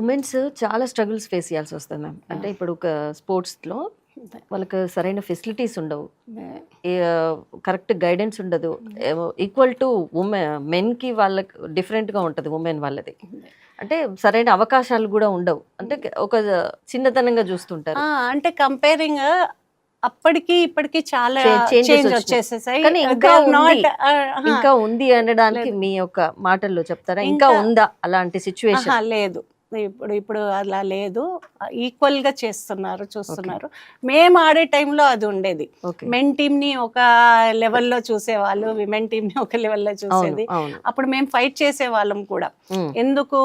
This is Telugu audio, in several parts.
ఉమెన్స్ చాలా స్ట్రగుల్స్ ఫేస్ చేయాల్సి వస్తుంది మ్యామ్. అంటే ఇప్పుడు ఒక స్పోర్ట్స్లో వాళ్ళకి సరైన ఫెసిలిటీస్ ఉండవు, కరెక్ట్ గైడెన్స్ ఉండదు. ఈక్వల్ టు మెన్కి వాళ్ళకి డిఫరెంట్గా ఉంటుంది ఉమెన్ వాళ్ళది. అంటే సరైన అవకాశాలు కూడా ఉండవు. అంటే ఒక చిన్నతనంగా చూస్తుంటారు. అంటే కంపేరింగ్ అప్పటికి ఇప్పటికి చాలా Changes చేంజ్ వచ్చినాయి. వచ్చేసేసాయి. కానీ ఇంకా They are not, ఉంది. ఇంకా ఆహా, ఉంది అనడానికి లేదు. మీ యొక్క మాటల్లో చెప్తారా? ఇంకా ఉందా అలాంటి సిచ్యువేషన్? లేదు. ఇప్పుడు ఇప్పుడు అలా లేదు. ఈక్వల్ గా చేస్తున్నారు, చూస్తున్నారు. మేము ఆడే టైంలో అది ఉండేది. ఓకే. మెన్ టీమ్ ని ఒక లెవెల్లో చూసేవాళ్ళు, విమెన్ టీమ్ ని ఒక లెవెల్లో అవును చూసేది. అవును. అప్పుడు మేము ఫైట్ చేసేవాళ్ళం కూడా. ఉమ్, ఎందుకు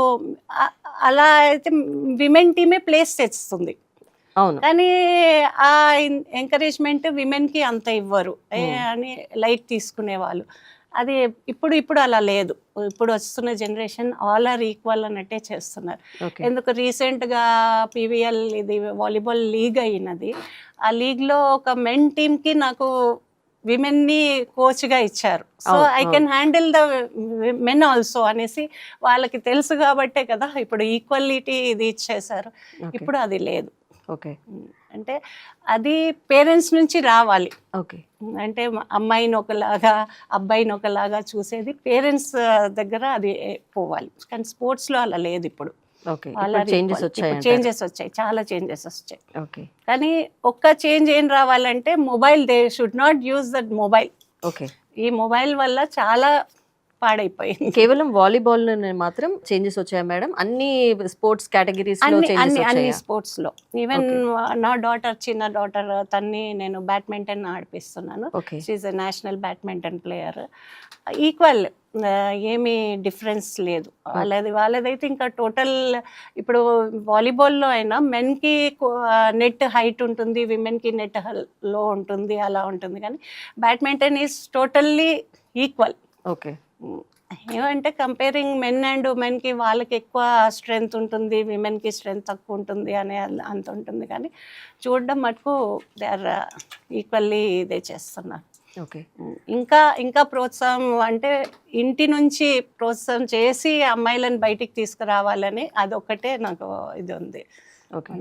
అలా అయితే విమెన్ టీమే ప్లేస్ తెస్తుంది. అవును. కానీ ఆ ఎంకరేజ్మెంట్ విమెన్కి అంత ఇవ్వరు అని లైట్ తీసుకునేవాళ్ళు. అది ఇప్పుడు ఇప్పుడు అలా లేదు. ఇప్పుడు వస్తున్న జనరేషన్ ఆల్ ఆర్ ఈక్వల్ అన్నట్టే చేస్తున్నారు. ఓకే. ఎందుకు రీసెంట్గా పీవీఎల్ ఇది వాలీబాల్ లీగ్ అయినది. ఆ లీగ్లో ఒక మెన్ టీమ్కి నాకు విమెన్ని కోచ్గా ఇచ్చారు. సో అవును, I can handle the men also అనేసి వాళ్ళకి తెలుసు కాబట్టే కదా ఇప్పుడు ఈక్వాలిటీ ఇది ఇచ్చేశారు. ఓకే. ఇప్పుడు అది లేదు. ఓకే. అంటే అది పేరెంట్స్ నుంచి రావాలి. ఓకే. అంటే అమ్మాయిని ఒకలాగా అబ్బాయిని ఒకలాగా చూసేది పేరెంట్స్ దగ్గర అది పోవాలి. కానీ స్పోర్ట్స్లో అలా లేదు ఇప్పుడు. ఓకే. చేంజెస్ వచ్చాయి. చేంజెస్ వచ్చాయి, చాలా చేంజెస్ వచ్చాయి. ఓకే. కానీ ఒక్క చేంజ్ ఏం రావాలంటే mobile, they should not use that mobile. Okay. ఈ మొబైల్ వల్ల చాలా పాడైపోయింది. కేవలం వాలీబాల్ మాత్రం చేంజెస్ వచ్చాయా మేడం? అన్ని స్పోర్ట్స్ కేటగిరీస్ లో అన్ని చేంజెస్ అన్ని అన్ని వచ్చాయా? స్పోర్ట్స్ లో. ఈవెన్ నా డాటర్, చిన్న డాటర్, తన్ని నేను బ్యాడ్మింటన్ ఆడిపిస్తున్నాను. Okay. She's a national badminton player. Equal, ఏమీ డిఫరెన్స్ లేదు. వాళ్ళదైతే ఇంకా టోటల్. ఇప్పుడు వాలీబాల్లో అయినా మెన్కి నెట్ హైట్ ఉంటుంది, విమెన్కి నెట్ లో ఉంటుంది, అలా ఉంటుంది. కానీ badminton is totally equal. Okay. ఏమంటే కంపేరింగ్ మెన్ అండ్ ఉమెన్కి వాళ్ళకి ఎక్కువ స్ట్రెంగ్త్ ఉంటుంది, విమెన్కి స్ట్రెంగ్త్ తక్కువ ఉంటుంది అనే అంత ఉంటుంది. కానీ చూడడం మటుకు దే ఆర్ ఈక్వల్లీ ఇదే చేస్తున్నారు. ఓకే. ఇంకా ఇంకా ప్రోత్సాహం అంటే ఇంటి నుంచి ప్రోత్సాహం చేసి అమ్మాయిలను బయటికి తీసుకురావాలని అదొక్కటే నాకు ఇది ఉంది. ఓకే.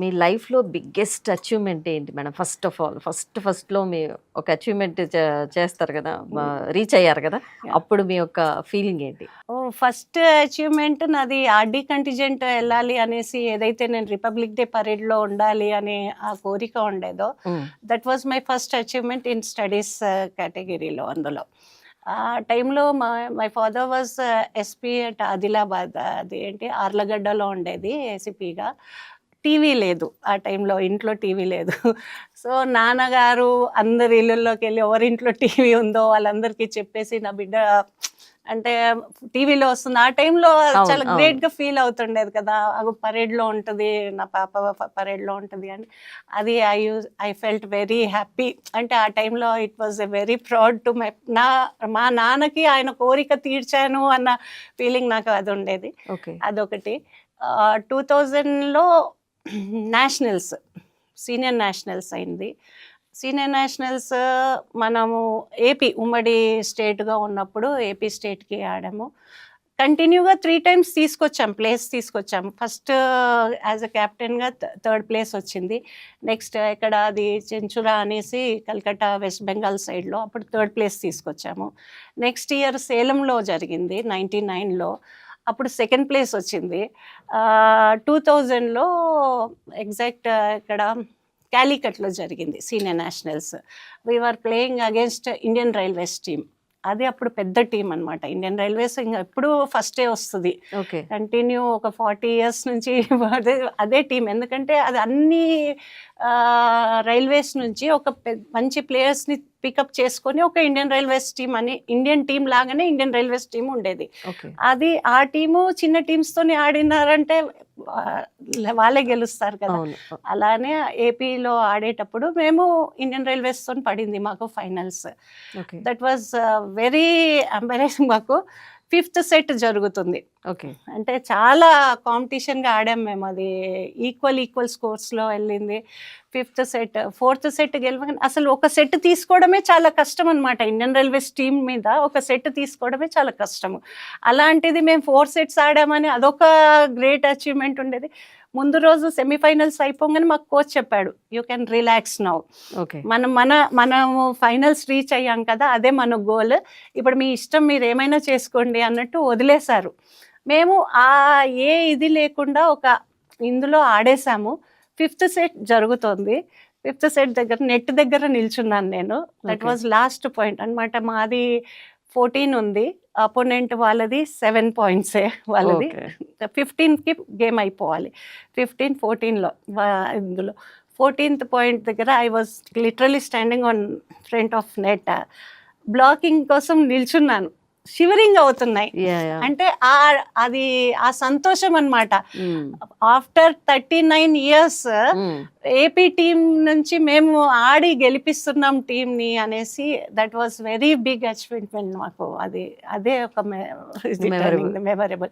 మీ లైఫ్లో బిగ్గెస్ట్ అచీవ్మెంట్ ఏంటి మేడం? ఫస్ట్ ఆఫ్ ఆల్ ఫస్ట్లో మీ ఒక అచీవ్మెంట్ చేస్తారు కదా, రీచ్ అయ్యారు కదా, అప్పుడు మీ యొక్క ఫీలింగ్ ఏంటి? ఫస్ట్ అచీవ్మెంట్ నాది ఆర్డీ కంటిజెంట్ వెళ్ళాలి అనేసి, ఏదైతే నేను రిపబ్లిక్ డే పరేడ్లో ఉండాలి అనే ఆ కోరిక ఉండేదో, that was my first achievement in studies కేటగిరీలో. అందులో ఆ టైంలో my father was SP at Adilabad. అది ఏంటి ఆర్లగడ్డలో ఉండేది ఏసీపీగా. టీవీ లేదు ఆ టైంలో, ఇంట్లో టీవీ లేదు. సో నాన్నగారు అందరి ఇళ్ళల్లోకి వెళ్ళి ఎవరింట్లో టీవీ ఉందో వాళ్ళందరికీ చెప్పేసి నా బిడ్డ అంటే టీవీలో వస్తుంది. ఆ టైంలో చాలా గ్రేట్గా ఫీల్ అవుతుండేది కదా, పరేడ్లో ఉంటుంది, నా పాప పరేడ్లో ఉంటుంది అని. అది ఐ ఫెల్ట్ వెరీ హ్యాపీ. అంటే ఆ టైంలో it was a very proud to మా నాన్నకి ఆయన కోరిక తీర్చాను అన్న ఫీలింగ్ నాకు అది ఉండేది. అదొకటి. 2000లో నేషనల్స్, సీనియర్ నేషనల్స్ అయింది. సీనియర్ నేషనల్స్ మనము ఏపీ ఉమ్మడి స్టేట్గా ఉన్నప్పుడు ఏపీ స్టేట్కి ఆడాము. కంటిన్యూగా 3 times ప్లేస్ తీసుకొచ్చాము. ఫస్ట్ యాజ్ అ క్యాప్టెన్గా 3rd place వచ్చింది. నెక్స్ట్ ఇక్కడ అది చెంచురా అనేసి కల్కట్టా వెస్ట్ బెంగాల్ సైడ్లో, అప్పుడు 3rd place తీసుకొచ్చాము. నెక్స్ట్ ఇయర్ సేలంలో జరిగింది 99లో, అప్పుడు 2nd place వచ్చింది. 2000లో ఎగ్జాక్ట్ ఇక్కడ క్యాలికట్లో జరిగింది senior nationals. We're playing against Indian Railways team. అది అప్పుడు పెద్ద టీం అనమాట. ఇండియన్ రైల్వేస్ ఇంకా ఎప్పుడు ఫస్టే వస్తుంది కంటిన్యూ, ఒక 40 years నుంచి అదే టీం. ఎందుకంటే అది అన్ని రైల్వేస్ నుంచి ఒక మంచి ప్లేయర్స్ని పికప్ చేసుకొని ఒక ఇండియన్ రైల్వేస్ టీం అని, ఇండియన్ టీం లాగానే ఇండియన్ రైల్వేస్ టీం ఉండేది. అది ఆ టీము చిన్న టీమ్స్తోని ఆడినారంటే వాళ్ళే గెలుస్తారు కదా. అలానే ఏపీలో ఆడేటప్పుడు మేము ఇండియన్ రైల్వేస్తో పడింది మాకు finals. That was very embarrassing. మాకు 5th set జరుగుతుంది, ఓకే. అంటే చాలా కాంపిటీషన్గా ఆడాం మేము. అది ఈక్వల్ స్కోర్స్లో వెళ్ళింది. 5th సెట్ 4th సెట్ గెలవగానే అసలు ఒక సెట్ తీసుకోవడమే చాలా కష్టం అనమాట. ఇండియన్ రైల్వేస్ టీమ్ మీద ఒక సెట్ తీసుకోవడమే చాలా కష్టము. అలాంటిది మేము 4 సెట్స్ ఆడామని అదొక గ్రేట్ అచీవ్మెంట్ ఉండేది. ముందు రోజు సెమీఫైనల్స్ అయిపోగానే మాకు కోచ్ చెప్పాడు, you can relax now, okay. మనము ఫైనల్స్ రీచ్ అయ్యాం కదా, అదే మన గోల్, ఇప్పుడు మీ ఇష్టం, మీరు ఏమైనా చేసుకోండి అన్నట్టు వదిలేశారు. మేము ఏ ఇది లేకుండా ఇందులో ఆడేసాము. 5th సెట్ జరుగుతోంది. 5th సెట్ దగ్గర నెట్ దగ్గర నిల్చున్నాను నేను. దట్ వాజ్ లాస్ట్ పాయింట్ అనమాట. మాది 14 ఉంది, అపోనెంట్ వాళ్ళది 7 పాయింట్సే వాళ్ళది. 15కి గేమ్ అయిపోవాలి. 15-14లో ఇందులో 14th పాయింట్ దగ్గర I was literally standing on front of net. Blocking కోసం నిల్చున్నాను, షివరింగ్ అవుతున్నాయి. అంటే అది ఆ సంతోషం అన్నమాట. ఆఫ్టర్ 39 years ఏపీ టీం నుంచి మేము ఆడి గెలిపిస్తున్నాం టీంని అనేసి, that was very big achievement మాకు. అదే ఒక మెమరబుల్.